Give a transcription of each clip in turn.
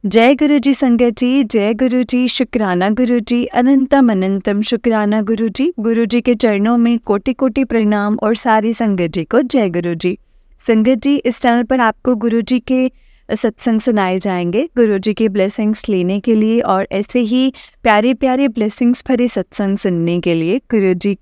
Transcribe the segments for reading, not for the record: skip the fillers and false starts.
जय गुरु जी संगत जी, जय गुरु जी, शुक्राना गुरु जी, अनंतम अनंतम शुक्राना गुरु जी। गुरु जी के चरणों में कोटि कोटि प्रणाम और सारी संगत जी को जय गुरु जी। संगत जी, इस चैनल पर आपको गुरु जी के सत्संग सुनाए जाएंगे। गुरु जी की ब्लेसिंग्स लेने के लिए और ऐसे ही प्यारे प्यारे ब्लेसिंग्स भरे सत्संग सुनने के लिए गुरु जी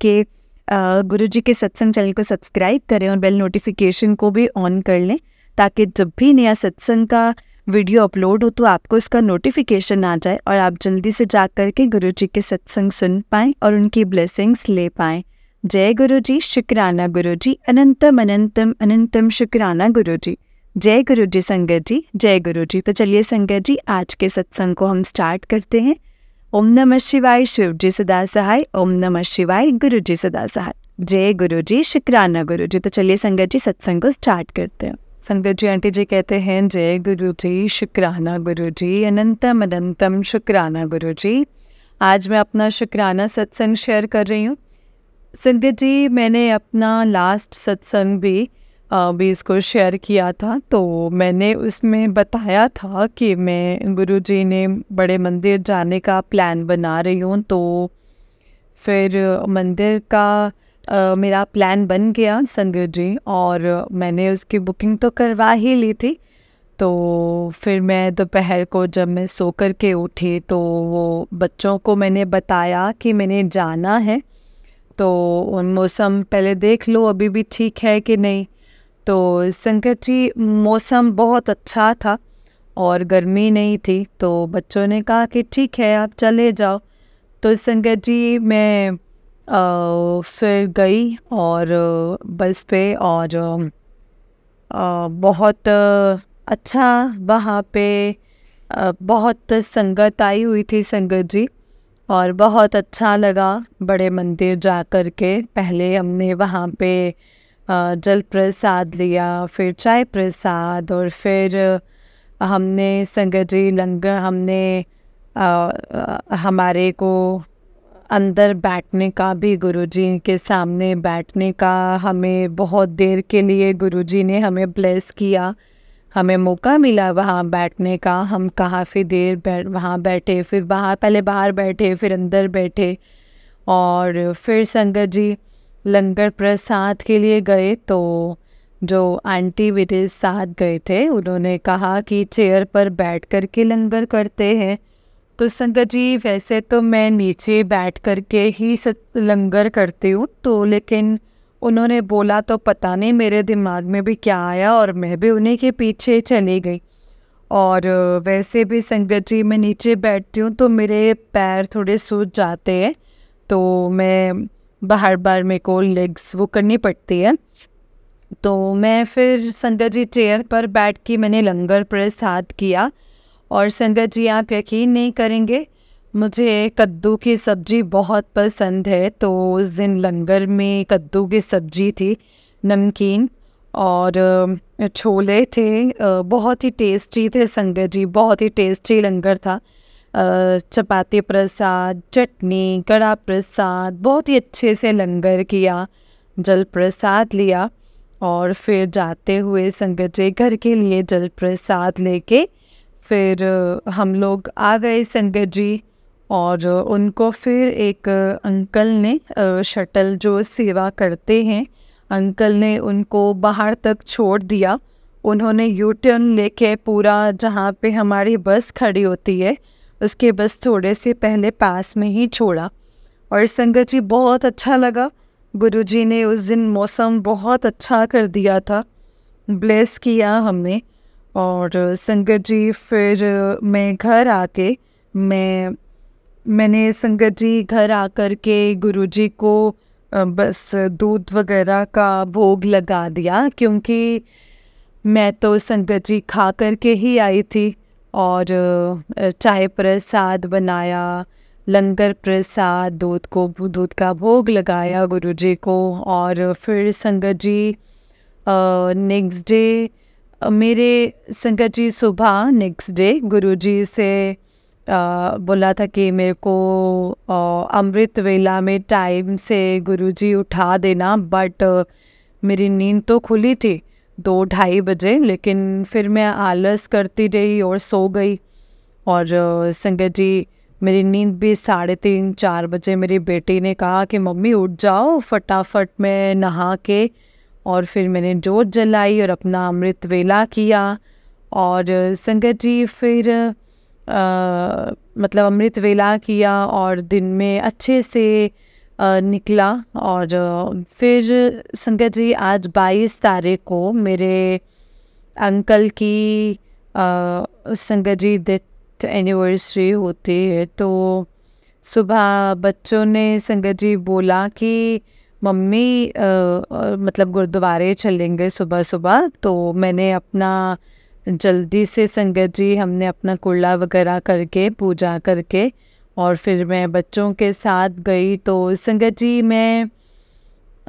के सत्संग चैनल को सब्सक्राइब करें और बेल नोटिफिकेशन को भी ऑन कर लें, ताकि जब भी नया सत्संग का वीडियो अपलोड हो तो आपको इसका नोटिफिकेशन आ जाए और आप जल्दी से जा कर के गुरु जी के सत्संग सुन पाएँ और उनकी ब्लेसिंग्स ले पाएँ। जय गुरु जी, शुक्राना गुरु जी, अनंतम अनंतम अनंतम शुक्राना गुरु जी। जय गुरु जी संगत जी, जय गुरु जी। तो चलिए संगत जी, आज के सत्संग को हम स्टार्ट करते हैं। ओम नमः शिवाय, शिव जी सदा सहाय। ओम नमः शिवाय, गुरु जी सदा सहाय। जय गुरु जी, शुक्राना गुरु जी। तो चलिए संगत जी, सत्संग को स्टार्ट करते हैं। संगत जी आंटी जी कहते हैं, जय गुरु जी, शुक्राना गुरु जी, अनंतम अनंतम शुक्राना गुरु जी। आज मैं अपना शुक्राना सत्संग शेयर कर रही हूँ। संगत जी, मैंने अपना लास्ट सत्संग भी इसको शेयर किया था, तो मैंने उसमें बताया था कि मैं गुरु जी ने बड़े मंदिर जाने का प्लान बना रही हूँ। तो फिर मंदिर का मेरा प्लान बन गया संगत जी, और मैंने उसकी बुकिंग तो करवा ही ली थी। तो फिर मैं दोपहर को जब मैं सो कर के उठी तो वो बच्चों को मैंने बताया कि मैंने जाना है, तो उन मौसम पहले देख लो अभी भी ठीक है कि नहीं। तो संगत जी, मौसम बहुत अच्छा था और गर्मी नहीं थी, तो बच्चों ने कहा कि ठीक है आप चले जाओ। तो संगत जी, मैं फिर गई और बस पे, और बहुत अच्छा वहाँ पे बहुत संगत आई हुई थी संगत जी, और बहुत अच्छा लगा बड़े मंदिर जा कर के। पहले हमने वहाँ पे जल प्रसाद लिया, फिर चाय प्रसाद, और फिर हमने संगत जी लंगर, हमने हमारे को अंदर बैठने का भी, गुरुजी के सामने बैठने का हमें बहुत देर के लिए गुरुजी ने हमें ब्लेस किया, हमें मौका मिला वहाँ बैठने का। हम काफ़ी देर वहाँ बैठे, फिर पहले बाहर बैठे, फिर अंदर बैठे, और फिर संगत जी लंगर प्रसाद के लिए गए। तो जो आंटी मेरे साथ गए थे उन्होंने कहा कि चेयर पर बैठ कर के लंगर करते हैं। तो संगत जी, वैसे तो मैं नीचे बैठ कर के ही लंगर करती हूँ, तो लेकिन उन्होंने बोला तो पता नहीं मेरे दिमाग में भी क्या आया और मैं भी उन्हीं के पीछे चली गई। और वैसे भी संगत जी, मैं नीचे बैठती हूँ तो मेरे पैर थोड़े सूज जाते हैं, तो मैं बार बार मेरे को लेग्स वो करनी पड़ती है। तो मैं फिर संगत जी चेयर पर बैठ के मैंने लंगर प्रसाद किया। और संगत जी, आप यकीन नहीं करेंगे, मुझे कद्दू की सब्ज़ी बहुत पसंद है। तो उस दिन लंगर में कद्दू की सब्ज़ी थी, नमकीन और छोले थे, बहुत ही टेस्टी थे संगत जी, बहुत ही टेस्टी लंगर था। चपाती प्रसाद, चटनी, कड़ा प्रसाद, बहुत ही अच्छे से लंगर किया, जल प्रसाद लिया, और फिर जाते हुए संगत जी घर के लिए जल प्रसाद लेके फिर हम लोग आ गए संगत जी। और उनको फिर एक अंकल ने, शटल जो सेवा करते हैं, अंकल ने उनको बाहर तक छोड़ दिया। उन्होंने यू टर्न लेके पूरा जहाँ पे हमारी बस खड़ी होती है उसके बस थोड़े से पहले पास में ही छोड़ा। और संगत जी, बहुत अच्छा लगा, गुरुजी ने उस दिन मौसम बहुत अच्छा कर दिया था, ब्लेस किया हमें। और संगत जी, फिर मैं घर आके मैंने संगत जी घर आकर के गुरुजी को बस दूध वगैरह का भोग लगा दिया, क्योंकि मैं तो संगत जी खा कर के ही आई थी। और चाय प्रसाद बनाया, लंगर प्रसाद, दूध का भोग लगाया गुरुजी को। और फिर संगत जी नेक्स्ट डे मेरे संगत जी सुबह नेक्स्ट डे गुरुजी से बोला था कि मेरे को अमृत वेला में टाइम से गुरुजी उठा देना, बट मेरी नींद तो खुली थी 2-2:30 बजे, लेकिन फिर मैं आलस करती रही और सो गई। और संगत जी मेरी नींद भी 3:30-4 बजे मेरी बेटी ने कहा कि मम्मी उठ जाओ फटाफट। मैं नहा के और फिर मैंने जोत जलाई और अपना अमृत वेला किया। और संगत जी फिर मतलब अमृत वेला किया और दिन में अच्छे से निकला। और फिर संगत जी आज 22 तारीख को मेरे अंकल की संगत जी डेथ एनिवर्सरी होती है। तो सुबह बच्चों ने संगत जी बोला कि मम्मी मतलब गुरुद्वारे चलेंगे सुबह सुबह। तो मैंने अपना जल्दी से संगत जी हमने अपना कुल्ला वगैरह करके पूजा करके और फिर मैं बच्चों के साथ गई। तो संगत जी मैं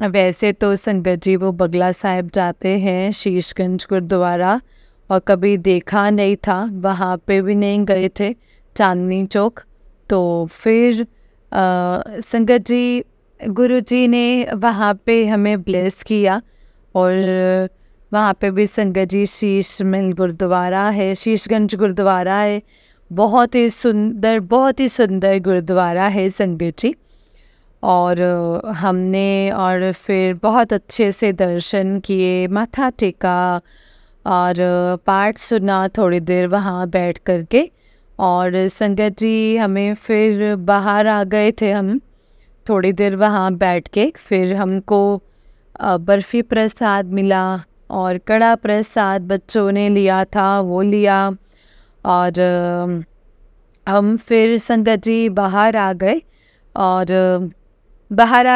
वैसे तो संगत जी वो बगला साहिब जाते हैं शीशगंज गुरुद्वारा और कभी देखा नहीं था, वहाँ पे भी नहीं गए थे चांदनी चौक। तो फिर संगत जी गुरु जी ने वहाँ पे हमें ब्लेस किया और वहाँ पे भी संगत जी शीशमहल गुरुद्वारा है, शीशगंज गुरुद्वारा है, बहुत ही सुंदर गुरुद्वारा है संगत जी। और हमने और फिर बहुत अच्छे से दर्शन किए, माथा टेका और पाठ सुना थोड़ी देर वहाँ बैठ कर के। और संगत जी हमें फिर बाहर आ गए थे हम थोड़ी देर वहाँ बैठ के। फिर हमको बर्फ़ी प्रसाद मिला और कड़ा प्रसाद बच्चों ने लिया था वो लिया। और हम फिर संगत जी बाहर आ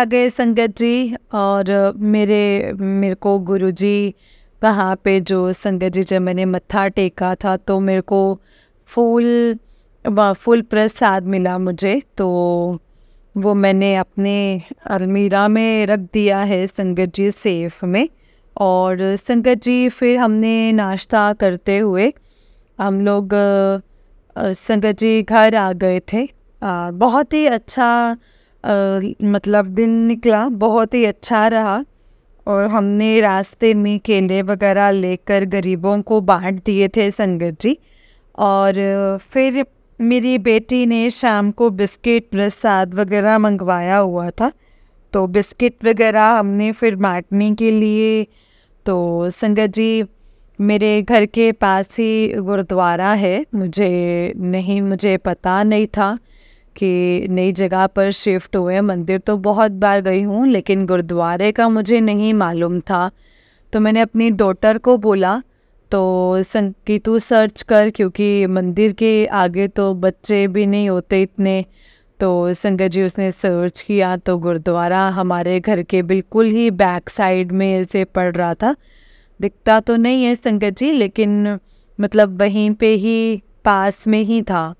गए संगत जी। और मेरे को गुरुजी वहाँ पे जो संगत जी जब मैंने मत्था टेका था तो मेरे को फूल प्रसाद मिला मुझे। तो वो मैंने अपने अलमीरा में रख दिया है संगत जी सेफ में। और संगत जी फिर हमने नाश्ता करते हुए हम लोग संगत जी घर आ गए थे। बहुत ही अच्छा मतलब दिन निकला, बहुत ही अच्छा रहा। और हमने रास्ते में केले वगैरह लेकर गरीबों को बांट दिए थे संगत जी। और फिर मेरी बेटी ने शाम को बिस्किट प्रसाद वगैरह मंगवाया हुआ था, तो बिस्किट वगैरह हमने फिर बांटने के लिए। तो संगत जी मेरे घर के पास ही गुरुद्वारा है, मुझे पता नहीं था कि नई जगह पर शिफ्ट हुए। मंदिर तो बहुत बार गई हूँ लेकिन गुरुद्वारे का मुझे नहीं मालूम था। तो मैंने अपनी डॉटर को बोला तो कि तू सर्च कर, क्योंकि मंदिर के आगे तो बच्चे भी नहीं होते इतने। तो संगत जी उसने सर्च किया तो गुरुद्वारा हमारे घर के बिल्कुल ही बैक साइड में ऐसे पड़ रहा था। दिखता तो नहीं है संगत जी लेकिन मतलब वहीं पे ही पास में ही था।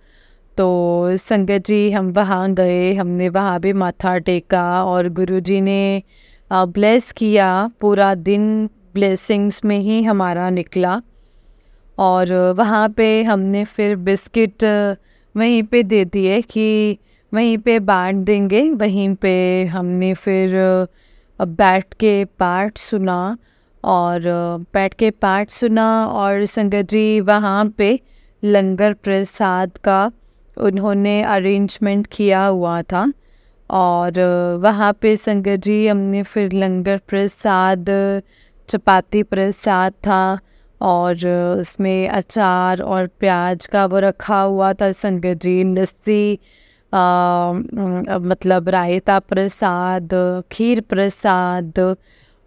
तो संगत जी हम वहाँ गए, हमने वहाँ भी माथा टेका और गुरुजी ने ब्लेस किया। पूरा दिन ब्लेसिंग्स में ही हमारा निकला। और वहाँ पे हमने फिर बिस्किट वहीं पे दे दिए कि वहीं पे बांट देंगे। वहीं पे हमने फिर बैठ के पाठ सुना और संगत जी वहाँ पे लंगर प्रसाद का उन्होंने अरेंजमेंट किया हुआ था। और वहाँ पे संगत जी हमने फिर लंगर प्रसाद, चपाती प्रसाद था और उसमें अचार और प्याज का वो रखा हुआ था संगत जी, लस्सी मतलब रायता प्रसाद, खीर प्रसाद।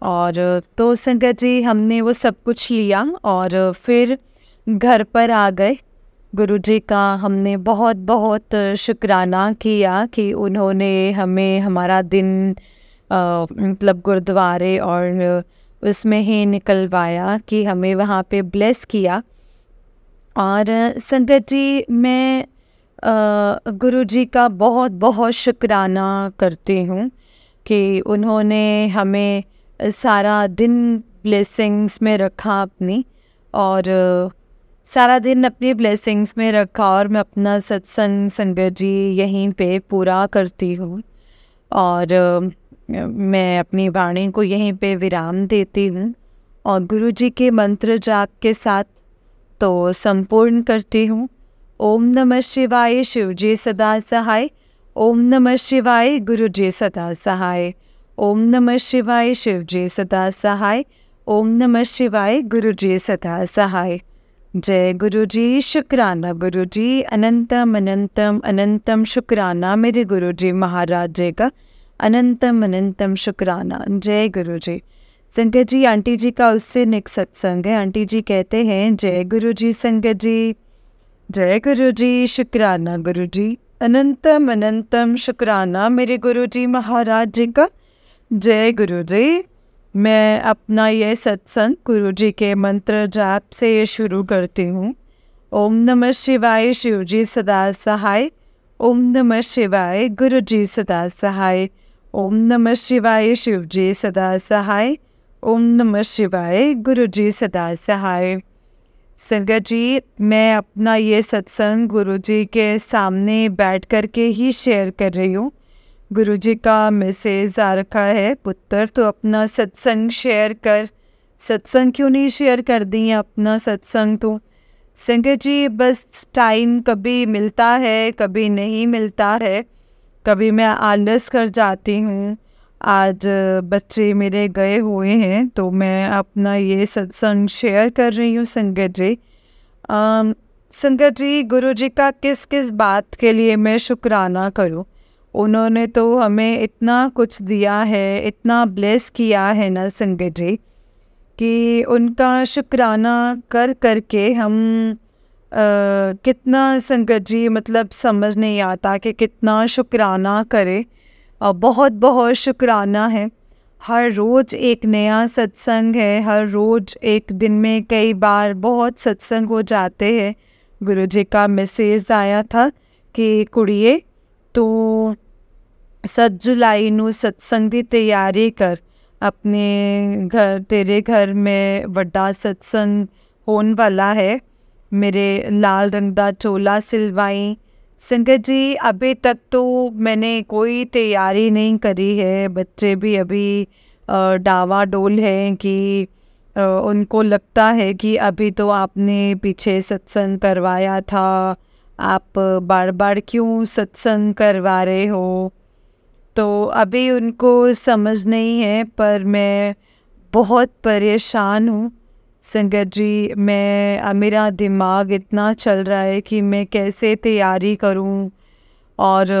और तो संगत जी हमने वो सब कुछ लिया और फिर घर पर आ गए। गुरुजी का हमने बहुत बहुत शुक्राना किया कि उन्होंने हमें हमारा दिन मतलब गुरुद्वारे और उसमें ही निकलवाया कि हमें वहाँ पे ब्लेस किया। और संगत जी मैं गुरुजी का बहुत बहुत शुक्राना करती हूँ कि उन्होंने हमें सारा दिन ब्लेसिंग्स में रखा अपनी, और सारा दिन अपनी ब्लेसिंग्स में रखा। और मैं अपना सत्संग संगत जी यहीं पे पूरा करती हूँ और मैं अपनी वाणी को यहीं पे विराम देती हूँ और गुरुजी के मंत्र जाप के साथ तो संपूर्ण करती हूँ। ओम नमः शिवाय शिव जी सदा सहाय। ओम नमः शिवाय गुरु जी सदा सहाय। ओम नमः शिवाय शिव जी सदा सहाय। ओम नमः शिवाय गुरु जी सदा सहाय। जय गुरु जी, शुक्राना गुरु जी, अनंतम अनंतम अनंतम शुक्राना मेरे गुरु जी महाराज जी का, अनंतम अनंतम शुक्राना। जय गुरु जी। संगत जी, आंटी जी का उससे नेक्स्ट सत्संग है। आंटी जी कहते हैं, जय गुरु जी संगत जी, जय गुरु जी, शुक्राना गुरु जी, अनंतम अनंतम शुक्राना मेरे गुरु जी महाराज जी का। जय गुरु जी। मैं अपना ये सत्संग गुरु जी के मंत्र जाप से शुरू करती हूँ। ओम नमः शिवाय शिव जी सदा सहाय। ओम नमः शिवाय गुरु जी सदा सहाय। ओम नमः शिवाय शिव जी सदा सहाय। ओम नमः शिवाय गुरु जी सदा सहाय। संगत जी, मैं अपना ये सत्संग गुरु जी के सामने बैठ कर के ही शेयर कर रही हूँ। गुरु जी का मैसेज आ रखा है, पुत्र तो अपना सत्संग शेयर कर। सत्संग क्यों नहीं शेयर कर दी अपना सत्संग? तो संगत जी, बस टाइम कभी मिलता है कभी नहीं मिलता है, कभी मैं आलस कर जाती हूँ। आज बच्चे मेरे गए हुए हैं तो मैं अपना ये सत्संग शेयर कर रही हूँ संगत जी। संगत जी, गुरु जी का किस किस बात के लिए मैं शुक्राना करूँ? उन्होंने तो हमें इतना कुछ दिया है, इतना ब्लेस किया है ना संगत जी, कि उनका शुक्राना कर कर के हम कितना संगत जी, मतलब समझ नहीं आता कि कितना शुक्राना करें। बहुत बहुत शुक्राना है। हर रोज़ एक नया सत्संग है, हर रोज़ एक दिन में कई बार बहुत सत्संग हो जाते हैं। गुरु जी का मैसेज आया था कि कुड़िए तू 7 जुलाई ਨੂੰ सत्संग ਦੀ ਤਿਆਰੀ कर, अपने घर तेरे घर में ਵੱਡਾ सत्संग होने वाला है। मेरे लाल रंग का चोला सिलवाई। संगत जी, अभी तक तो मैंने कोई तैयारी नहीं करी है। बच्चे भी अभी डावाडोल हैं कि उनको लगता है कि अभी तो आपने पीछे सत्संग करवाया था, आप बार बार क्यों सत्संग करवा रहे हो। तो अभी उनको समझ नहीं है, पर मैं बहुत परेशान हूँ संगत जी। मेरा दिमाग इतना चल रहा है कि मैं कैसे तैयारी करूँ, और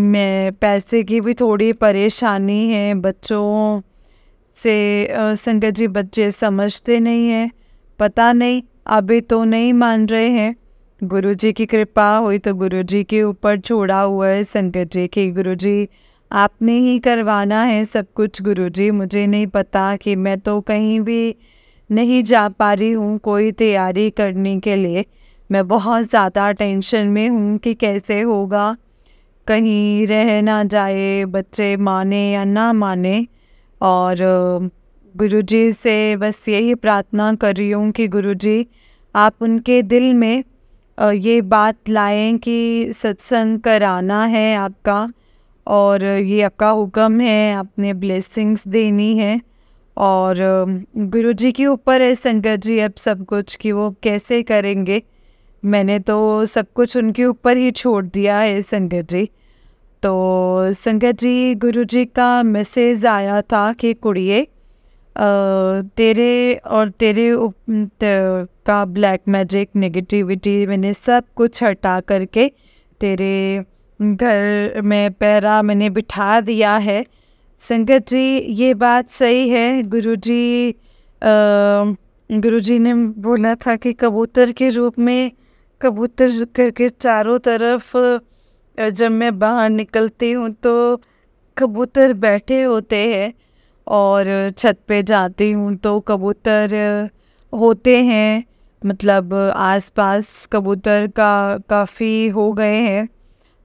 मैं पैसे की भी थोड़ी परेशानी है बच्चों से। संगत जी, बच्चे समझते नहीं हैं, पता नहीं अभी तो नहीं मान रहे हैं। गुरु जी की कृपा हुई तो गुरु जी के ऊपर छोड़ा हुआ है संगत जी कि गुरु जी आपने ही करवाना है सब कुछ। गुरु जी, मुझे नहीं पता कि मैं तो कहीं भी नहीं जा पा रही हूँ कोई तैयारी करने के लिए। मैं बहुत ज़्यादा टेंशन में हूँ कि कैसे होगा, कहीं रह ना जाए, बच्चे माने या ना माने। और गुरु जी से बस यही प्रार्थना कर रही हूँ कि गुरु जी आप उनके दिल में ये बात लाएं कि सत्संग कराना है आपका, और ये आपका हुक्म है, आपने ब्लेसिंग्स देनी है। और गुरु जी के ऊपर है संगत जी अब सब कुछ कि वो कैसे करेंगे। मैंने तो सब कुछ उनके ऊपर ही छोड़ दिया है संगत जी। तो संगत जी, गुरु जी का मैसेज आया था कि कुड़िए तेरे और तेरे का ब्लैक मैजिक नेगेटिविटी मैंने सब कुछ हटा करके तेरे घर में पैरा मैंने बिठा दिया है। संगत जी, ये बात सही है। गुरुजी ने बोला था कि कबूतर के रूप में कबूतर करके चारों तरफ जब मैं बाहर निकलती हूँ तो कबूतर बैठे होते हैं, और छत पे जाती हूँ तो कबूतर होते हैं, मतलब आसपास कबूतर का काफ़ी हो गए हैं।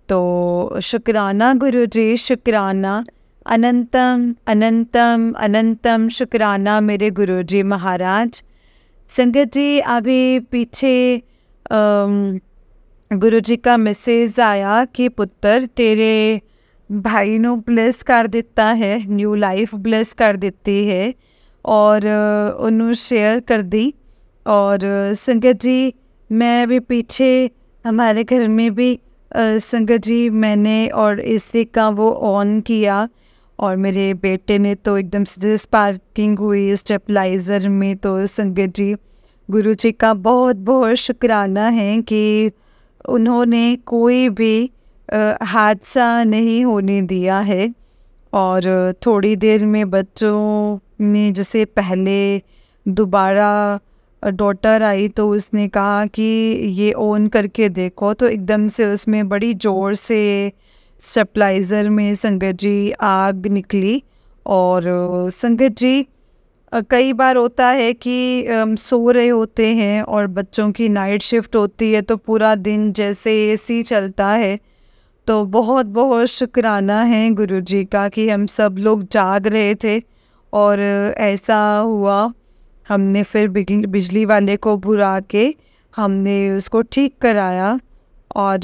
तो शुक्राना गुरु जी, शुक्राना, अनंतम अनंतम अनंतम शुक्राना मेरे गुरु जी महाराज। संगत जी, अभी पीछे गुरु जी का मैसेज आया कि पुत्र तेरे भाई ਨੂੰ ब्लेस कर दिता है, न्यू लाइफ ब्लेस कर ਦਿੱਤੀ है, और ਉਹਨੂੰ शेयर कर दी। और संगत जी, मैं भी पीछे हमारे घर में भी संगत जी मैंने और एसी का वो ऑन किया और मेरे बेटे ने तो एकदम से स्पार्किंग हुई स्टेबलाइज़र में। तो संगत जी गुरु जी का बहुत बहुत शुक्राना है कि उन्होंने कोई भी हादसा नहीं होने दिया है। और थोड़ी देर में बच्चों ने जैसे पहले दोबारा डॉटर आई तो उसने कहा कि ये ऑन करके देखो, तो एकदम से उसमें बड़ी ज़ोर से स्टेबलाइज़र में संगत जी आग निकली। और संगत जी कई बार होता है कि सो रहे होते हैं और बच्चों की नाइट शिफ्ट होती है तो पूरा दिन जैसे एसी चलता है। तो बहुत बहुत शुक्राना है गुरुजी का कि हम सब लोग जाग रहे थे और ऐसा हुआ। हमने फिर बिजली वाले को बुला के हमने उसको ठीक कराया। और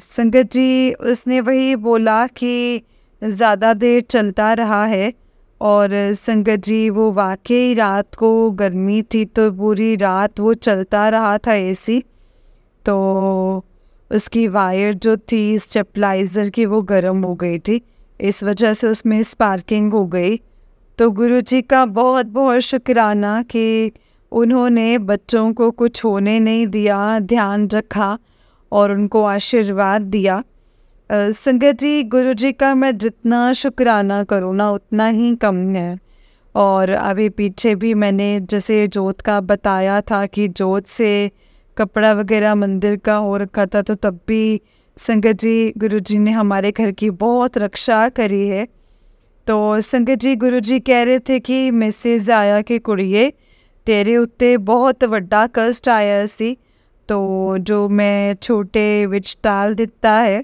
संगत जी उसने वही बोला कि ज़्यादा देर चलता रहा है। और संगत जी वो वाकई रात को गर्मी थी तो पूरी रात वो चलता रहा था एसी। तो उसकी वायर जो थी स्टेबलाइज़र की वो गर्म हो गई थी, इस वजह से उसमें स्पार्किंग हो गई। तो गुरुजी का बहुत बहुत शुक्राना कि उन्होंने बच्चों को कुछ होने नहीं दिया, ध्यान रखा और उनको आशीर्वाद दिया। संगत जी गुरुजी का मैं जितना शुक्राना करूँ ना उतना ही कम है। और अभी पीछे भी मैंने जैसे जोत का बताया था कि जोत से कपड़ा वगैरह मंदिर का हो रखा था, तो तब भी संगत जी गुरुजी ने हमारे घर की बहुत रक्षा करी है। तो संगत जी गुरुजी कह रहे थे कि मैसेज आया कि कुड़िए तेरे उत्ते बहुत वड्डा कष्ट आया सी, तो जो मैं छोटे विच टाल दिता है।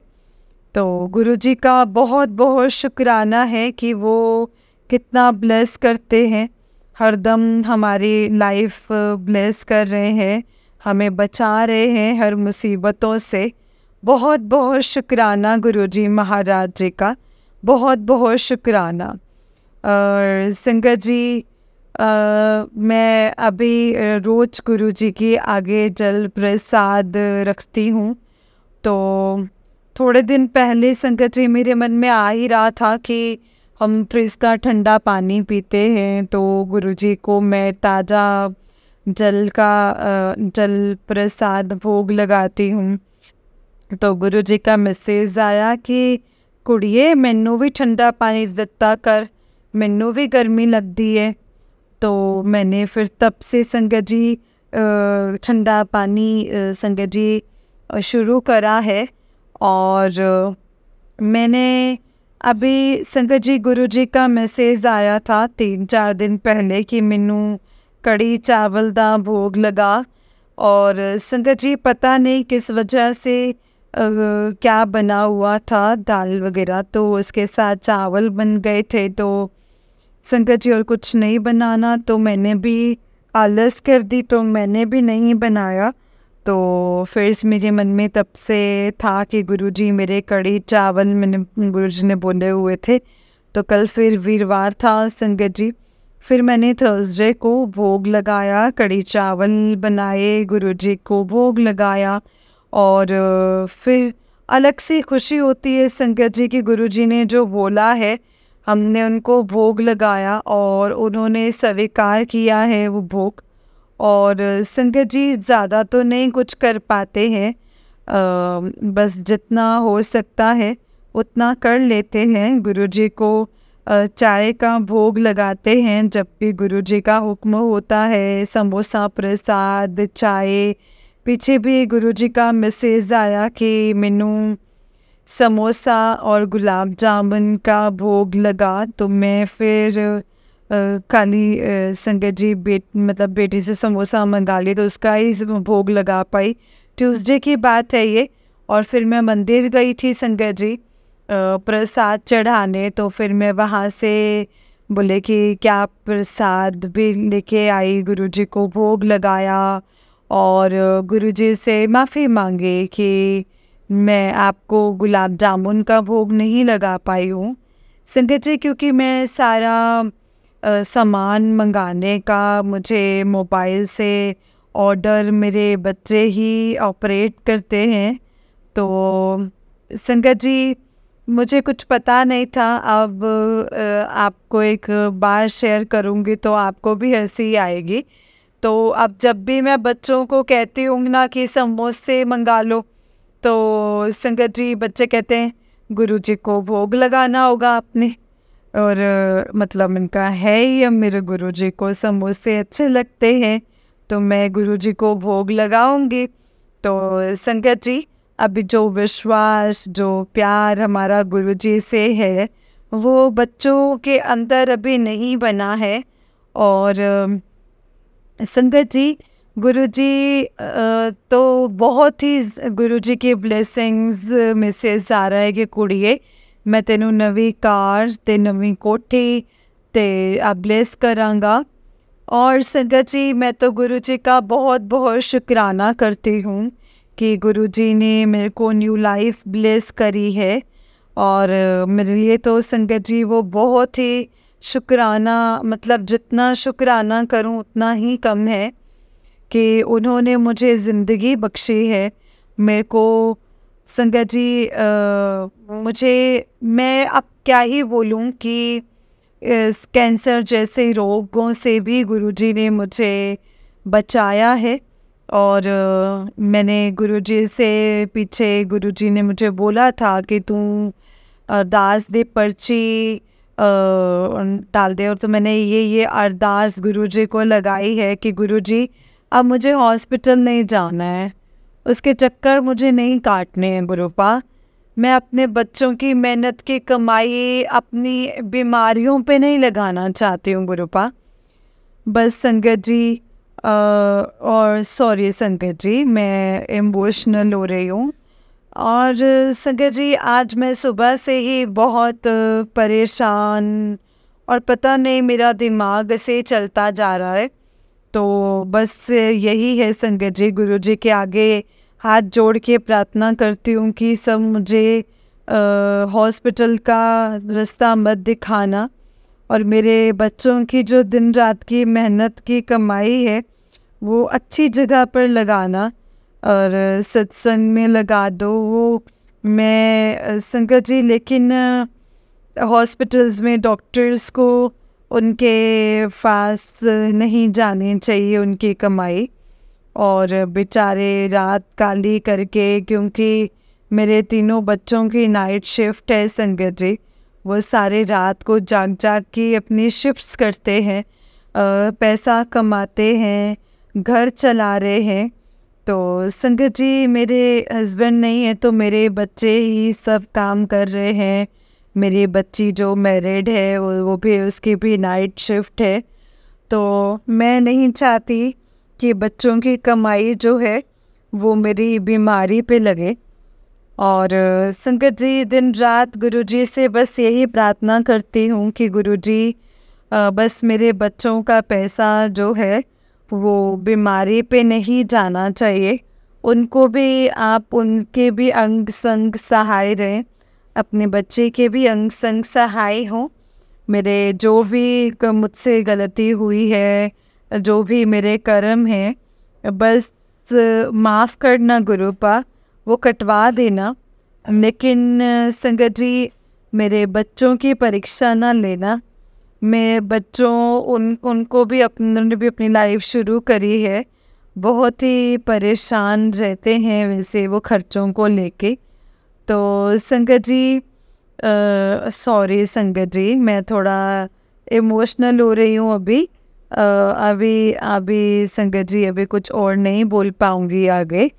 तो गुरुजी का बहुत बहुत शुक्राना है कि वो कितना ब्लेस करते हैं, हरदम हमारी लाइफ ब्लेस कर रहे हैं, हमें बचा रहे हैं हर मुसीबतों से। बहुत बहुत शुक्राना गुरुजी महाराज जी का, बहुत बहुत शुक्राना। और संगत जी मैं अभी रोज़ गुरुजी के आगे जल प्रसाद रखती हूँ। तो थोड़े दिन पहले संगत जी मेरे मन में आ ही रहा था कि हम फ्रिज का ठंडा पानी पीते हैं तो गुरुजी को मैं ताज़ा जल का जल प्रसाद भोग लगाती हूँ। तो गुरुजी का मैसेज आया कि कुड़िए मैनू भी ठंडा पानी दिता कर, मैनू भी गर्मी लगती है। तो मैंने फिर तब से संगत जी ठंडा पानी संगत जी शुरू करा है। और मैंने अभी संगत जी गुरुजी का मैसेज आया था 3-4 दिन पहले कि मैनू कड़ी चावल दा भोग लगा। और संगत जी पता नहीं किस वजह से क्या बना हुआ था, दाल वगैरह, तो उसके साथ चावल बन गए थे। तो संगत जी और कुछ नहीं बनाना तो मैंने भी आलस कर दी, तो मैंने भी नहीं बनाया। तो फिर मेरे मन में तब से था कि गुरुजी मेरे कड़ी चावल मैंने गुरुजी ने बोले हुए थे। तो कल फिर वीरवार था संगत जी, फिर मैंने थर्सडे को भोग लगाया, कड़ी चावल बनाए, गुरुजी को भोग लगाया। और फिर अलग सी खुशी होती है संगत जी की गुरुजी ने जो बोला है हमने उनको भोग लगाया और उन्होंने स्वीकार किया है वो भोग। और संगत जी ज़्यादा तो नहीं कुछ कर पाते हैं, बस जितना हो सकता है उतना कर लेते हैं। गुरुजी को चाय का भोग लगाते हैं जब भी गुरुजी का हुक्म होता है, समोसा प्रसाद चाय। पीछे भी गुरुजी का मैसेज आया कि मैनू समोसा और गुलाब जामुन का भोग लगा। तो मैं फिर खाली संगत जी बेटी से समोसा मंगा लिए तो उसका ही भोग लगा पाई। ट्यूसडे की बात है ये। और फिर मैं मंदिर गई थी संगत जी प्रसाद चढ़ाने, तो फिर मैं वहाँ से बोले कि क्या प्रसाद भी लेके आई, गुरुजी को भोग लगाया और गुरुजी से माफ़ी मांगे कि मैं आपको गुलाब जामुन का भोग नहीं लगा पाई हूँ संगत जी, क्योंकि मैं सारा सामान मंगाने का मुझे मोबाइल से ऑर्डर मेरे बच्चे ही ऑपरेट करते हैं। तो संगत जी, मुझे कुछ पता नहीं था। अब आपको एक बात शेयर करूँगी तो आपको भी हंसी आएगी। तो अब जब भी मैं बच्चों को कहती हूँ ना कि समोसे मंगा लो, तो संगत जी बच्चे कहते हैं गुरुजी को भोग लगाना होगा आपने। और मतलब इनका है ही, अब मेरे गुरुजी को समोसे अच्छे लगते हैं तो मैं गुरुजी को भोग लगाऊंगी। तो संगत जी, अभी जो विश्वास, जो प्यार हमारा गुरुजी से है, वो बच्चों के अंदर अभी नहीं बना है। और संगत जी, गुरुजी तो बहुत ही गुरुजी की ब्लेसिंग्स मिसेस आ रहा है कि कुड़िए मैं तेनू नवी कार ते नवी कोठी ते ब्लेस करांगा। और संगत जी, मैं तो गुरुजी का बहुत बहुत शुक्राना करती हूँ कि गुरुजी ने मेरे को न्यू लाइफ ब्लेस करी है। और मेरे लिए तो संगत जी वो बहुत ही शुक्राना, मतलब जितना शुक्राना करूँ उतना ही कम है कि उन्होंने मुझे ज़िंदगी बख्शी है। मेरे को संगत जी मैं अब क्या ही बोलूँ कि इस कैंसर जैसे रोगों से भी गुरुजी ने मुझे बचाया है। और मैंने गुरुजी से पीछे गुरुजी ने मुझे बोला था कि तू अरदास दे पर्ची डाल दे। और तो मैंने ये अरदास गुरुजी को लगाई है कि गुरुजी अब मुझे हॉस्पिटल नहीं जाना है, उसके चक्कर मुझे नहीं काटने हैं गुरुपा। मैं अपने बच्चों की मेहनत की कमाई अपनी बीमारियों पे नहीं लगाना चाहती हूँ गुरुपा। बस संगत जी, और सॉरी संगत जी, मैं इमोशनल हो रही हूँ। और संगत जी, आज मैं सुबह से ही बहुत परेशान, और पता नहीं मेरा दिमाग से चलता जा रहा है। तो बस यही है संगत जी, गुरुजी के आगे हाथ जोड़ के प्रार्थना करती हूँ कि सब मुझे हॉस्पिटल का रास्ता मत दिखाना, और मेरे बच्चों की जो दिन रात की मेहनत की कमाई है वो अच्छी जगह पर लगाना, और सत्संग में लगा दो वो। मैं संगत जी, लेकिन हॉस्पिटल्स में डॉक्टर्स को उनके पास नहीं जाने चाहिए उनकी कमाई, और बेचारे रात काली करके, क्योंकि मेरे तीनों बच्चों की नाइट शिफ्ट है संगत जी, वो सारे रात को जाग जाग के अपनी शिफ्ट्स करते हैं, पैसा कमाते हैं, घर चला रहे हैं। तो संगत जी, मेरे हस्बैंड नहीं है तो मेरे बच्चे ही सब काम कर रहे हैं। मेरी बच्ची जो मैरिड है वो भी, उसकी भी नाइट शिफ्ट है। तो मैं नहीं चाहती कि बच्चों की कमाई जो है वो मेरी बीमारी पे लगे। और संगत जी, दिन रात गुरुजी से बस यही प्रार्थना करती हूँ कि गुरुजी बस मेरे बच्चों का पैसा जो है वो बीमारी पे नहीं जाना चाहिए। उनको भी आप, उनके भी अंग संग सहाय रहें, अपने बच्चे के भी अंग संग सहाय हों। मेरे जो भी मुझसे गलती हुई है, जो भी मेरे कर्म हैं, बस माफ़ करना गुरुपा, वो कटवा देना। लेकिन संगत जी, मेरे बच्चों की परीक्षा ना लेना। मैं बच्चों, उनको भी उन्होंने भी अपनी लाइफ शुरू करी है, बहुत ही परेशान रहते हैं वैसे वो खर्चों को लेके। तो संगत जी, सॉरी संगत जी, मैं थोड़ा इमोशनल हो रही हूँ अभी। अभी संगत जी, अभी कुछ और नहीं बोल पाऊँगी आगे।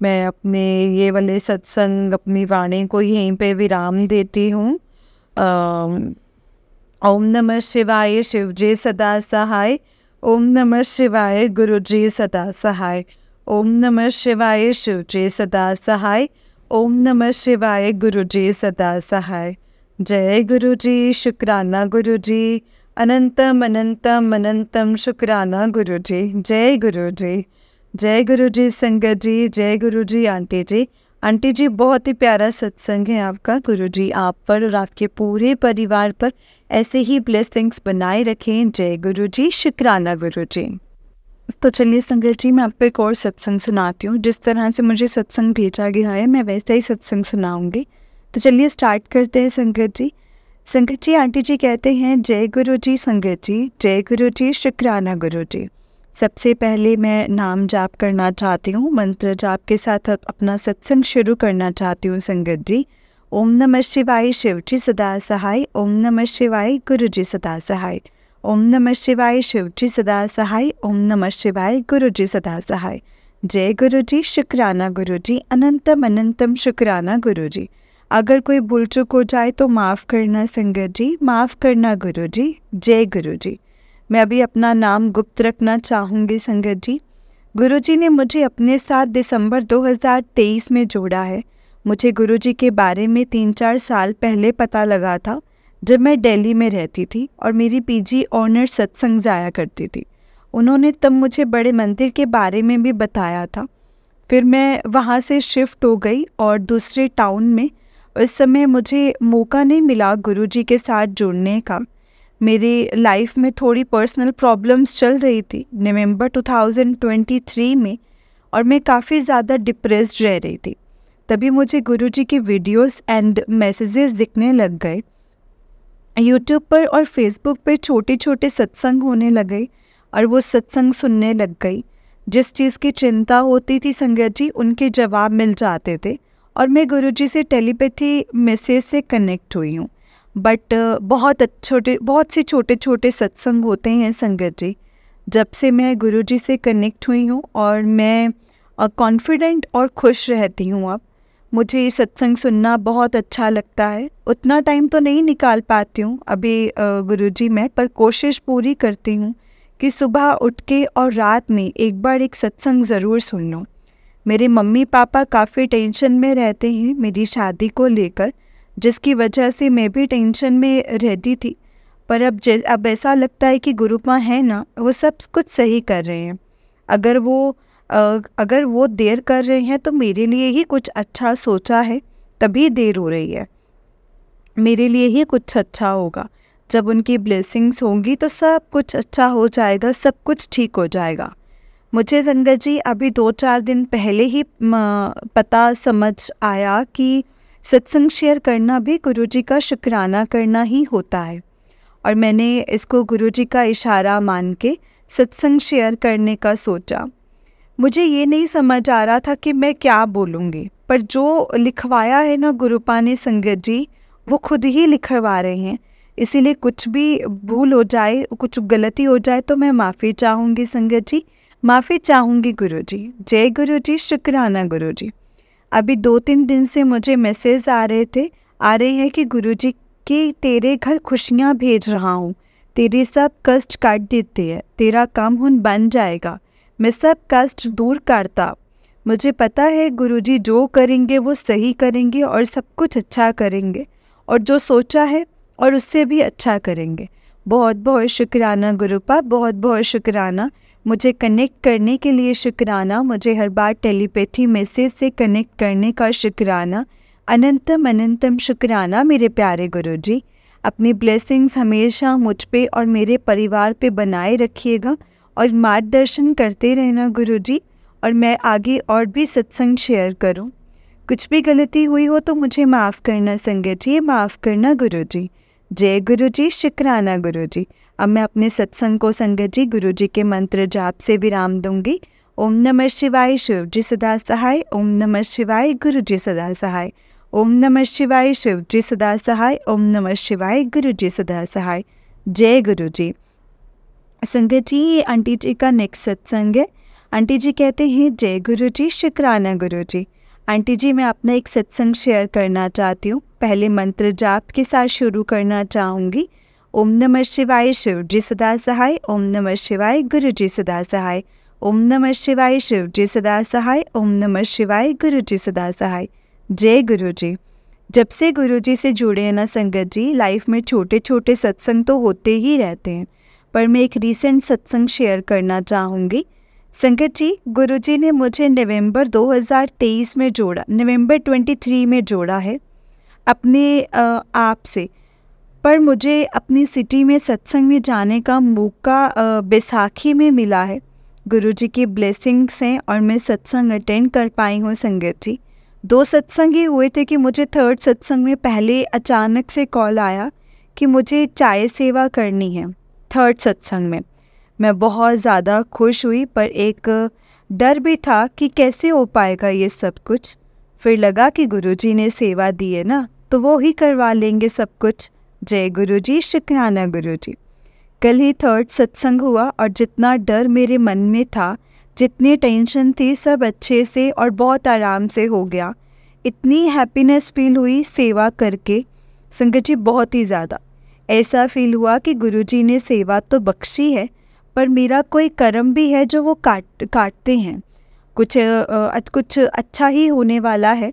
मैं अपने ये वाले सत्संग, अपनी वाणी को यहीं पे विराम देती हूँ। ओम नमः शिवाय, शिव जी सदा सहाय। ओम नमः शिवाय, गुरु जी सदा सहाय। ओम नमः शिवाय, शिव जी सदा सहाय। ओम नमः शिवाय, गुरु जी सदा सहाय। जय गुरु जी, शुक्राना गुरु जी, अनंतम अनंतम अनंतम शुक्राना गुरु जी। जय गुरु जी, जय गुरु जी संगत जी, जय गुरु जी आंटी जी। आंटी जी, बहुत ही प्यारा सत्संग है आपका। गुरु जी आप पर और आपके पूरे परिवार पर ऐसे ही ब्लेसिंग्स बनाए रखें। जय गुरु जी, शुक्राना गुरु जी। तो चलिए संगत जी, मैं आपको एक और सत्संग सुनाती हूँ। जिस तरह से मुझे सत्संग भेजा गया है मैं वैसा ही सत्संग सुनाऊंगी। तो चलिए स्टार्ट करते हैं संगत जी। संगत जी, आंटी जी कहते हैं, जय गुरु जी संगत जी, जय गुरु जी, शुक्राना गुरु जी। सबसे पहले मैं नाम जाप करना चाहती हूँ, मंत्र जाप के साथ अपना सत्संग शुरू करना चाहती हूँ संगत जी। ओम नमः शिवाय शिव जी सदा सहाय, ओम नमः शिवाय गुरु जी सदा सहाय, ओम नमः शिवाय शिव जी सदा सहाय, ओम नमः शिवाय गुरु जी सदा सहाय। जय गुरु जी, शुक्राना गुरु जी, अनंतम अनंतम शुक्राना गुरु जी। अगर कोई भूल चूक हो जाए तो माफ़ करना संगत जी, माफ़ करना गुरु जी। जय गुरु जी। मैं अभी अपना नाम गुप्त रखना चाहूँगी संगत जी। गुरु जी ने मुझे अपने साथ दिसंबर 2023 में जोड़ा है। मुझे गुरु जी के बारे में 3-4 साल पहले पता लगा था, जब मैं दिल्ली में रहती थी और मेरी पीजी ऑनर सत्संग जाया करती थी। उन्होंने तब मुझे बड़े मंदिर के बारे में भी बताया था। फिर मैं वहाँ से शिफ्ट हो गई और दूसरे टाउन में। उस समय मुझे मौका नहीं मिला गुरुजी के साथ जुड़ने का। मेरी लाइफ में थोड़ी पर्सनल प्रॉब्लम्स चल रही थी नवंबर 2023 में, और मैं काफ़ी ज़्यादा डिप्रेस्ड रह रही थी। तभी मुझे गुरुजी के वीडियोस एंड मैसेजेस दिखने लग गए। यूट्यूब पर और फेसबुक पर छोटे छोटे सत्संग होने लगे और वो सत्संग सुनने लग गई। जिस चीज़ की चिंता होती थी संगत जी, उनके जवाब मिल जाते थे और मैं गुरुजी से टेलीपैथी मैसेज से कनेक्ट हुई हूँ। बट बहुत से छोटे छोटे सत्संग होते हैं संगत जी। जब से मैं गुरुजी से कनेक्ट हुई हूँ और मैं कॉन्फिडेंट और खुश रहती हूँ। अब मुझे सत्संग सुनना बहुत अच्छा लगता है। उतना टाइम तो नहीं निकाल पाती हूँ अभी गुरुजी में, पर कोशिश पूरी करती हूँ कि सुबह उठ के और रात में एक बार एक सत्संग ज़रूर सुन लूँ। मेरे मम्मी पापा काफ़ी टेंशन में रहते हैं मेरी शादी को लेकर, जिसकी वजह से मैं भी टेंशन में रहती थी। पर अब ऐसा लगता है कि गुरु माँ है ना, वो सब कुछ सही कर रहे हैं। अगर वो देर कर रहे हैं तो मेरे लिए ही कुछ अच्छा सोचा है, तभी देर हो रही है। मेरे लिए ही कुछ अच्छा होगा। जब उनकी ब्लेसिंग्स होंगी तो सब कुछ अच्छा हो जाएगा, सब कुछ ठीक हो जाएगा। मुझे संगत जी अभी 2-4 दिन पहले ही पता समझ आया कि सत्संग शेयर करना भी गुरुजी का शुक्राना करना ही होता है, और मैंने इसको गुरुजी का इशारा मान के सत्संग शेयर करने का सोचा। मुझे ये नहीं समझ आ रहा था कि मैं क्या बोलूँगी, पर जो लिखवाया है ना गुरुपा ने संगत जी, वो खुद ही लिखवा रहे हैं। इसीलिए कुछ भी भूल हो जाए, कुछ गलती हो जाए तो मैं माफ़ी चाहूँगी संगत जी, माफ़ी चाहूँगी गुरुजी। जय गुरुजी, शुक्राना गुरुजी। अभी 2-3 दिन से मुझे मैसेज आ रहे हैं कि गुरुजी कि तेरे घर खुशियाँ भेज रहा हूँ, तेरे सब कष्ट काट देते हैं, तेरा काम हुन बन जाएगा, मैं सब कष्ट दूर करता। मुझे पता है गुरुजी जो करेंगे वो सही करेंगे और सब कुछ अच्छा करेंगे, और जो सोचा है और उससे भी अच्छा करेंगे। बहुत बहुत शुक्राना गुरुपा, बहुत बहुत शुक्राना। मुझे कनेक्ट करने के लिए शुक्राना, मुझे हर बार टेलीपैथी मैसेज से कनेक्ट करने का शुक्राना। अनंतम अनंतम शुक्राना मेरे प्यारे गुरुजी। अपनी ब्लेसिंग्स हमेशा मुझ पे और मेरे परिवार पे बनाए रखिएगा और मार्गदर्शन करते रहना गुरुजी, और मैं आगे और भी सत्संग शेयर करूं। कुछ भी गलती हुई हो तो मुझे माफ़ करना संगत जी, माफ़ करना गुरुजी। जय गुरुजी, शुक्राना गुरुजी। अब मैं अपने सत्संग को संगत जी गुरुजी के मंत्र जाप से विराम दूंगी। ओम नमः शिवाय शिव जी सदा सहाय, ओम नमः शिवाय गुरु जी सदा सहाय, ओम नमः शिवाय शिव जी सदा सहाय, ओम नमः शिवाय गुरु जी सदा सहाय। जय गुरु जी। संगत जी, ये आंटी जी का नेक्स्ट सत्संग है। आंटी जी कहते हैं, जय गुरु जी, शुक्राना गुरु जी। आंटी जी, मैं अपना एक सत्संग शेयर करना चाहती हूँ। पहले मंत्र जाप के साथ शुरू करना चाहूँगी। ओम नमः शिवाय शिव जी सदा सहाय, ओम नमः शिवाय गुरु जी सदा सहाय, ओम नमः शिवाय शिव जी सदा सहाय, ओम नमः शिवाय गुरु जी सदा सहाय। जय गुरु जी। जब से गुरु जी से जुड़े हैं ना संगत जी, लाइफ में छोटे छोटे सत्संग तो होते ही रहते हैं, पर मैं एक रीसेंट सत्संग शेयर करना चाहूँगी। संगत जी, गुरुजी ने मुझे नवंबर 2023 में जोड़ा, नवंबर 23 में जोड़ा है अपने आप से। पर मुझे अपनी सिटी में सत्संग में जाने का मौका बैसाखी में मिला है। गुरुजी की ब्लेसिंग्स हैं और मैं सत्संग अटेंड कर पाई हूँ संगत जी। 2 सत्संग ही हुए थे कि मुझे थर्ड सत्संग में पहले अचानक से कॉल आया कि मुझे चाय सेवा करनी है। थर्ड सत्संग में मैं बहुत ज़्यादा खुश हुई, पर एक डर भी था कि कैसे हो पाएगा ये सब कुछ। फिर लगा कि गुरुजी ने सेवा दी है ना, तो वो ही करवा लेंगे सब कुछ। जय गुरुजी, शुक्राना गुरुजी। कल ही थर्ड सत्संग हुआ और जितना डर मेरे मन में था, जितनी टेंशन थी, सब अच्छे से और बहुत आराम से हो गया। इतनी हैप्पीनेस फील हुई सेवा करके संगत जी, बहुत ही ज़्यादा। ऐसा फील हुआ कि गुरुजी ने सेवा तो बख्शी है, पर मेरा कोई कर्म भी है जो वो काटते हैं। कुछ अच्छा ही होने वाला है,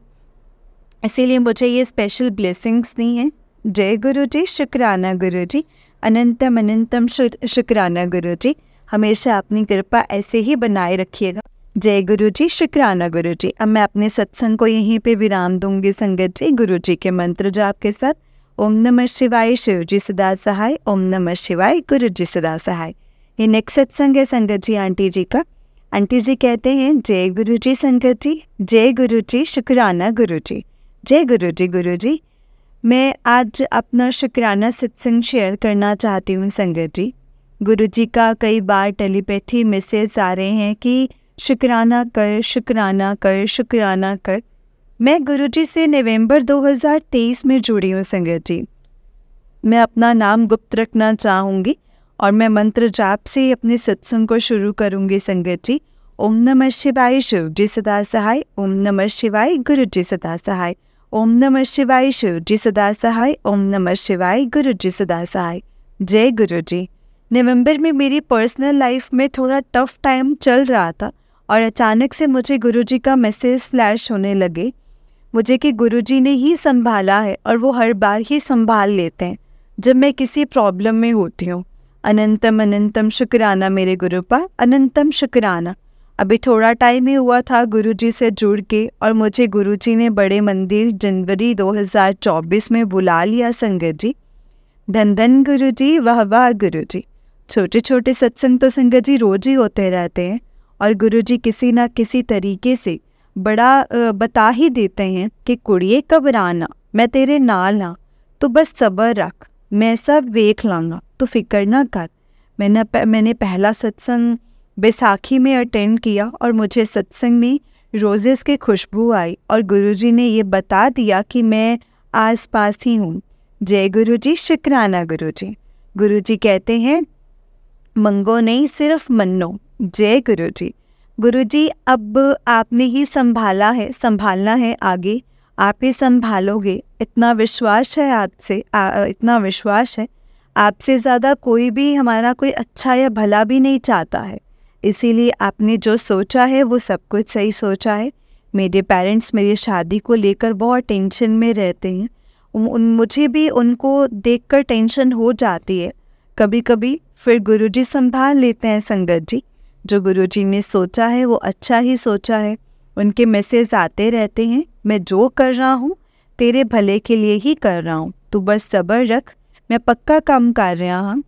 इसीलिए मुझे ये स्पेशल ब्लेसिंग्स दी हैं। जय गुरुजी, शुक्राना गुरुजी, अनंतम अनंतम शुक्राना गुरुजी। हमेशा अपनी कृपा ऐसे ही बनाए रखिएगा। जय गुरुजी, शुक्राना गुरुजी। अब मैं अपने सत्संग को यहीं पे विराम दूंगी संगत जी, गुरुजी के मंत्र जाप के साथ। ओम नमः शिवाय, शिव जी सदा सहाय। ओम नमः शिवाय, गुरुजी सदा सहाय। ये नेक्स्ट सत्संग है संगत जी आंटी जी का। आंटी जी कहते हैं, जय गुरुजी संगत जी, जय गुरुजी, शुक्राना गुरुजी। जय गुरुजी गुरुजी। मैं आज अपना शुक्राना सत्संग शेयर करना चाहती हूँ संगत जी। गुरुजी का कई बार टेलीपैथी मैसेज आ रहे हैं कि शुक्राना कर, शुक्राना कर, शुक्राना कर। मैं गुरुजी से नवंबर 2023 में जुड़ी हूँ संगत जी। मैं अपना नाम गुप्त रखना चाहूँगी और मैं मंत्र जाप से अपने सत्संग को शुरू करूँगी संगत जी। ओम नमः शिवाय, शिव जी सदा सहाय। ओम नमः शिवाय, गुरुजी सदा सहाय। ओम नमः शिवाय, शिव जी सदा सहाय। ओम नमः शिवाय, गुरुजी सदा सहाय। जय गुरुजी। नवंबर में मेरी पर्सनल लाइफ में थोड़ा टफ टाइम चल रहा था और अचानक से मुझे गुरुजी का मैसेज फ्लैश होने लगे मुझे कि गुरुजी ने ही संभाला है और वो हर बार ही संभाल लेते हैं जब मैं किसी प्रॉब्लम में होती हूँ। अनंतम अनंतम शुक्राना मेरे गुरुपा, अनंतम शुक्राना। अभी थोड़ा टाइम ही हुआ था गुरुजी से जुड़ के और मुझे गुरुजी ने बड़े मंदिर जनवरी 2024 में बुला लिया संगत जी। धन धन गुरुजी, वाह वाह गुरुजी। छोटे छोटे सत्संग तो संगत जी रोज ही होते रहते हैं और गुरुजी किसी ना किसी तरीके से बड़ा बता ही देते हैं कि कुड़िए घबराना, मैं तेरे नाल हाँ, तो बस सब्र रख, मैं सब वेख लांगा, तो फिक्र ना कर। मैंने पहला सत्संग बैसाखी में अटेंड किया और मुझे सत्संग में रोजेस की खुशबू आई और गुरुजी ने ये बता दिया कि मैं आस पास ही हूँ। जय गुरुजी, शुक्राना गुरुजी। गुरुजी कहते हैं, मंगो नहीं सिर्फ मन्नो। जय गुरुजी। गुरुजी, अब आपने ही संभालना है आगे, आप ही संभालोगे। इतना विश्वास है आपसे, इतना विश्वास है। आपसे ज़्यादा कोई भी हमारा कोई अच्छा या भला भी नहीं चाहता है, इसीलिए आपने जो सोचा है वो सब कुछ सही सोचा है। मेरे पेरेंट्स मेरी शादी को लेकर बहुत टेंशन में रहते हैं। मुझे भी उनको देखकर टेंशन हो जाती है कभी कभी, फिर गुरुजी संभाल लेते हैं संगत जी। जो गुरुजी ने सोचा है वो अच्छा ही सोचा है। उनके मैसेज आते रहते हैं, मैं जो कर रहा हूँ तेरे भले के लिए ही कर रहा हूँ, तू बस सब्र रख, मैं पक्का काम कर रहा हूँ।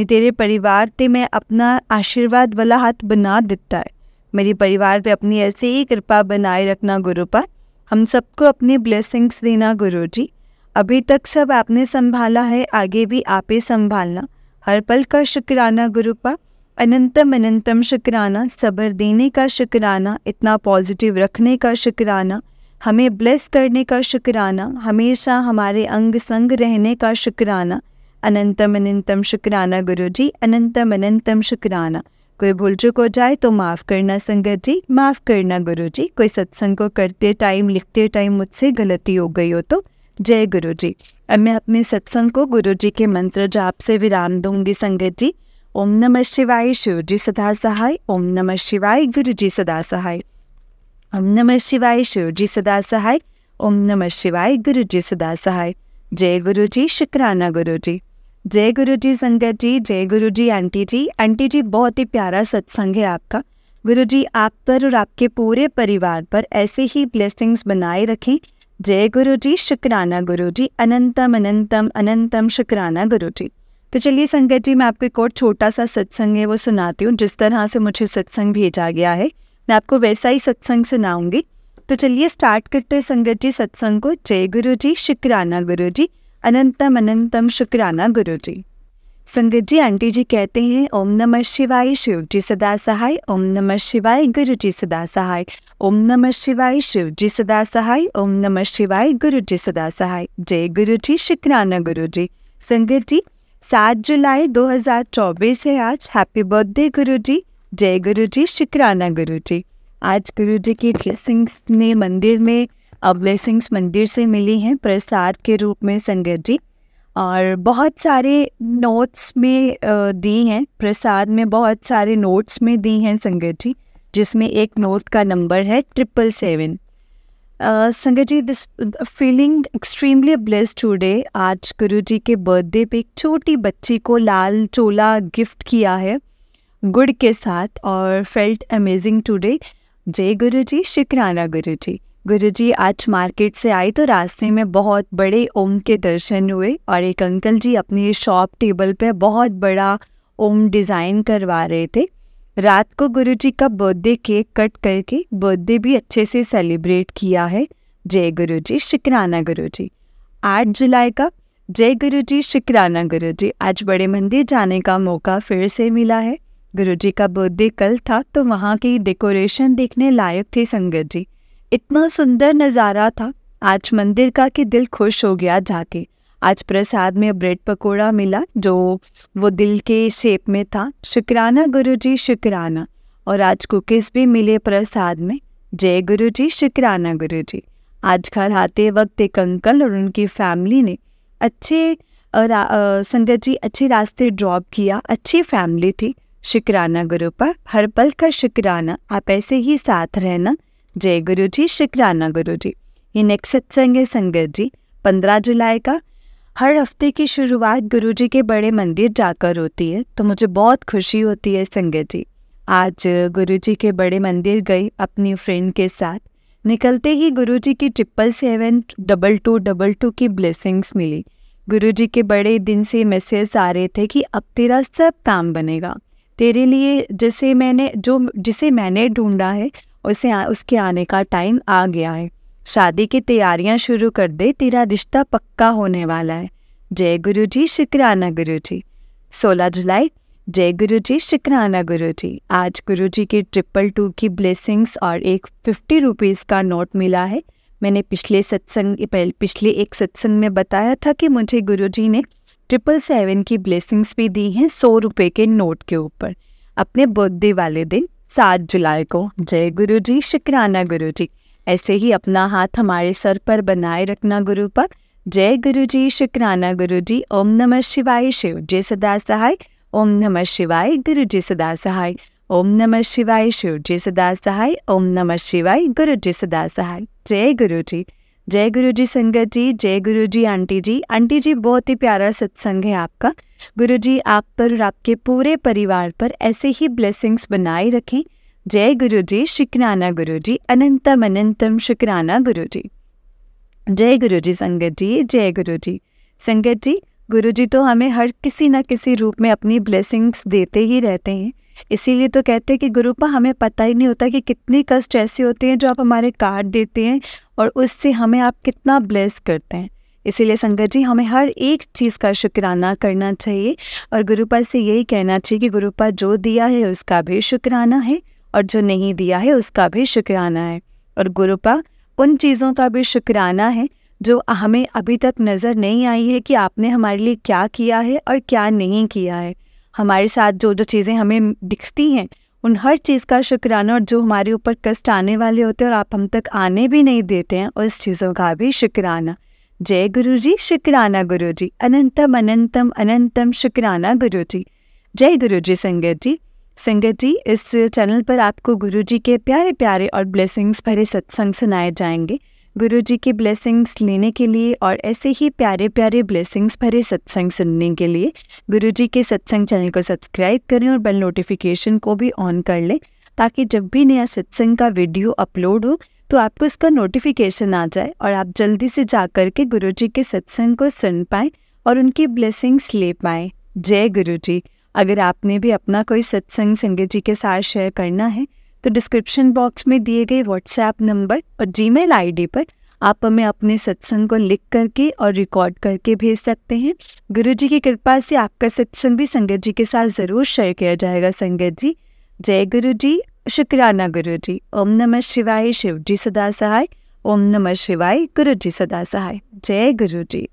तेरे परिवार ते मैं अपना आशीर्वाद वाला हाथ बना देता है। मेरे परिवार पे अपनी ऐसे ही कृपा बनाए रखना गुरुपा, हम सबको अपनी ब्लेसिंग्स देना गुरुजी। अभी तक सब आपने संभाला है, आगे भी आप ही संभालना। हर पल का शुक्राना गुरुपा, अनंतम अनंतम शुक्राना। सब्र देने का शुक्राना, इतना पॉजिटिव रखने का शुक्राना, हमें ब्लेस करने का शुक्राना, हमेशा हमारे अंग संग रहने का शुक्राना। अनंतम अनंतम शुक्राना गुरुजी, अनंतम अनंतम शुक्राना। कोई भूल चूक हो जाए तो माफ़ करना संगत जी, माफ़ करना गुरुजी। कोई सत्संग को करते टाइम, लिखते टाइम मुझसे गलती हो गई हो तो जय गुरुजी। अब मैं अपने सत्संग को गुरुजी के मंत्र जाप से विराम दूंगी संगत जी। ओम नमः शिवाय, शिव जी सदा सहाय। ओम नमः शिवाय, गुरुजी सदा सहाय। ओम नमः शिवाय, शिव जी सदा सहाय। ओम नमः शिवाय, गुरुजी सदा सहाय। जय गुरुजी, शुक्राना गुरुजी। जय गुरुजी संगत जी, जय गुरुजी आंटी जी। आंटी जी, बहुत ही प्यारा सत्संग है आपका। गुरुजी आप पर और आपके पूरे परिवार पर ऐसे ही ब्लेसिंग्स बनाए रखें। जय गुरुजी, शुक्राना गुरुजी, अनंतम अनंतम अनंतम शुक्राना गुरुजी। तो चलिए संगत जी, मैं आपको एक और छोटा सा सत्संग है वो सुनाती हूँ। जिस तरह से मुझे सत्संग भेजा गया है मैं आपको वैसा ही सत्संग सुनाऊंगी। तो चलिए स्टार्ट करते हैं संगत जी सत्संग को। जय गुरु जी, शुक्राना गुरु जी, अनंतम अनंतम शुक्राना गुरु जी। संगत जी, आंटी जी कहते हैं ओम नमः शिवाय शिव जी सदा सहाय, ओम नमः शिवाय गुरु जी सदा सहाय, ओम नमः शिवाय शिव जी सदा सहाय, ओम नमः शिवाय गुरु जी सदा सहाय। जय गुरु जी, शुक्राना गुरु जी। संगत जी, 7 जुलाई 2024 है आज। हैप्पी बर्थडे गुरु जी। जय गुरु जी, शुक्राना गुरु जी। आज गुरु जी की ब्लेसिंग्स में मंदिर में ब्लेसिंग्स मंदिर से मिली हैं प्रसाद के रूप में संगत जी, और बहुत सारे नोट्स में दी हैं प्रसाद में, बहुत सारे नोट्स में दी हैं संगत जी, जिसमें एक नोट का नंबर है 777। Sangat ji, this feeling extremely blessed today. आज गुरु जी के बर्थडे पे एक छोटी बच्ची को लाल चोला गिफ्ट किया है गुड़ के साथ, और फेल्ट अमेजिंग टुडे। जय गुरु जी, शुक्राना गुरु जी। गुरु जी, आज मार्केट से आई तो रास्ते में बहुत बड़े ओम के दर्शन हुए, और एक अंकल जी अपनी शॉप टेबल पे बहुत बड़ा ओम डिज़ाइन करवा रहे थे। रात को गुरु जी का बर्थडे केक कट करके बर्थडे भी अच्छे से सेलिब्रेट किया है। जय गुरु जी, शुक्राना गुरु जी। 8 जुलाई का जय गुरु जी, शुक्राना गुरु जी। आज बड़े मंदिर जाने का मौका फिर से मिला है। गुरु जी का बर्थडे कल था तो वहाँ की डेकोरेशन देखने लायक थी संगत जी। इतना सुंदर नज़ारा था आज मंदिर का कि दिल खुश हो गया जाके। आज प्रसाद में ब्रेड पकोड़ा मिला जो वो दिल के शेप में था। शुक्राना गुरु जी, शुक्राना। और आज कुकीज़ भी मिले प्रसाद में। जय गुरु जी, शुक्राना गुरु जी। आज घर आते वक्त एक अंकल और उनकी फैमिली ने अच्छे संगत जी अच्छे रास्ते ड्रॉप किया। अच्छी फैमिली थी। शुक्राना गुरु पर हर पल का शुक्राना, आप ऐसे ही साथ रहना। जय गुरु जी, शुक्राना गुरु जी। ये नेक्स्ट सत्संग है संगत जी 15 जुलाई का। हर हफ्ते की शुरुआत गुरु जी के बड़े मंदिर जाकर होती है तो मुझे बहुत खुशी होती है संगत जी। आज गुरु जी के बड़े मंदिर गई अपनी फ्रेंड के साथ। निकलते ही गुरु जी की 7772222 की ब्लेसिंग्स मिली। गुरु जी के बड़े दिन से मैसेज आ रहे थे कि अब तेरा सब काम बनेगा, तेरे लिए जिसे मैंने ढूंढा है उसके आने का टाइम आ गया है। शादी की तैयारियां शुरू कर दे, तेरा रिश्ता पक्का होने वाला है। जय गुरु जी, शुक्राना गुरु जी। 16 जुलाई जय गुरु जी, शुक्राना गुरु जी। आज गुरु जी की 222 की ब्लेसिंग्स और एक 50 रुपीज़ का नोट मिला है। मैंने पिछले एक सत्संग में बताया था कि मुझे गुरु जी ने 777 की ब्लेसिंग्स भी दी हैं 100 रुपये के नोट के ऊपर अपने बर्थडे वाले दिन 7 जुलाई को। जय गुरु जी, शुक्राना गुरु जी। ऐसे ही अपना हाथ हमारे सर पर बनाए रखना गुरु पर। जय गुरु जी, शुक्राना गुरु जी। ओम नमः शिवाय शिव जी सदा सहाय, ओम नमः शिवाय गुरु जी सदा सहाय, ओम नमः शिवाय शिव जी सदा सहाय, ओम नमः शिवाय गुरु जी सदा सहाय। जय गुरु जी। जय गुरु जी संगत जी। जय गुरु जी आंटी जी। आंटी जी, बहुत ही प्यारा सत्संग है आपका। गुरु जी आप पर और आपके पूरे परिवार पर ऐसे ही ब्लेसिंग्स बनाए रखें। जय गुरु जी, शुक्राना गुरु जी। अनंतम अनंतम शुक्राना गुरु जी। जय गुरु जी संगत जी। जय गुरु जी। संगत जी, गुरु जी तो हमें हर किसी न किसी रूप में अपनी ब्लेसिंग्स देते ही रहते हैं। इसीलिए तो कहते हैं कि गुरु पर हमें पता ही नहीं होता कि कितनी कष्ट ऐसे होते हैं जो आप हमारे काट देते हैं और उससे हमें आप कितना ब्लेस करते हैं। इसीलिए संगत जी हमें हर एक चीज़ का शुक्राना करना चाहिए और गुरु पर से यही कहना चाहिए कि गुरु पर जो दिया है उसका भी शुक्राना है और जो नहीं दिया है उसका भी शुक्राना है। और गुरु पर उन चीज़ों का भी शुक्राना है जो हमें अभी तक नज़र नहीं आई है कि आपने हमारे लिए क्या किया है और क्या नहीं किया है। हमारे साथ जो जो चीज़ें हमें दिखती हैं उन हर चीज़ का शुक्राना, और जो हमारे ऊपर कष्ट आने वाले होते हैं और आप हम तक आने भी नहीं देते हैं उस चीज़ों का भी शुक्राना। जय गुरु जी, शुक्राना गुरु जी। अनंतम अनंतम अनंतम शुक्राना गुरु जी। जय गुरु जी संगत जी। संगत जी, इस चैनल पर आपको गुरु जी के प्यारे प्यारे और ब्लेसिंग्स भरे सत्संग सुनाए जाएंगे। गुरु जी की ब्लेसिंग्स लेने के लिए और ऐसे ही प्यारे प्यारे ब्लेसिंग्स भरे सत्संग सुनने के लिए गुरु जी के सत्संग चैनल को सब्सक्राइब करें और बेल नोटिफिकेशन को भी ऑन कर लें ताकि जब भी नया सत्संग का वीडियो अपलोड हो तो आपको इसका नोटिफिकेशन आ जाए और आप जल्दी से जा कर के गुरु जी के सत्संग को सुन पाएँ और उनकी ब्लेसिंग्स ले पाएँ। जय गुरु जी। अगर आपने भी अपना कोई सत्संग संगत जी के साथ शेयर करना है तो डिस्क्रिप्शन बॉक्स में दिए गए व्हाट्सएप नंबर और जीमेल आईडी पर आप हमें अपने सत्संग को लिख करके और रिकॉर्ड करके भेज सकते हैं। गुरु जी की कृपा से आपका सत्संग भी संगत जी के साथ ज़रूर शेयर किया जाएगा। संगत जी जय गुरु जी, शुक्राना गुरु जी। ओम नमः शिवाय, शिव जी सदा सहाय। ओम नमः शिवाय, गुरु जी सदा सहाय। जय गुरु जी।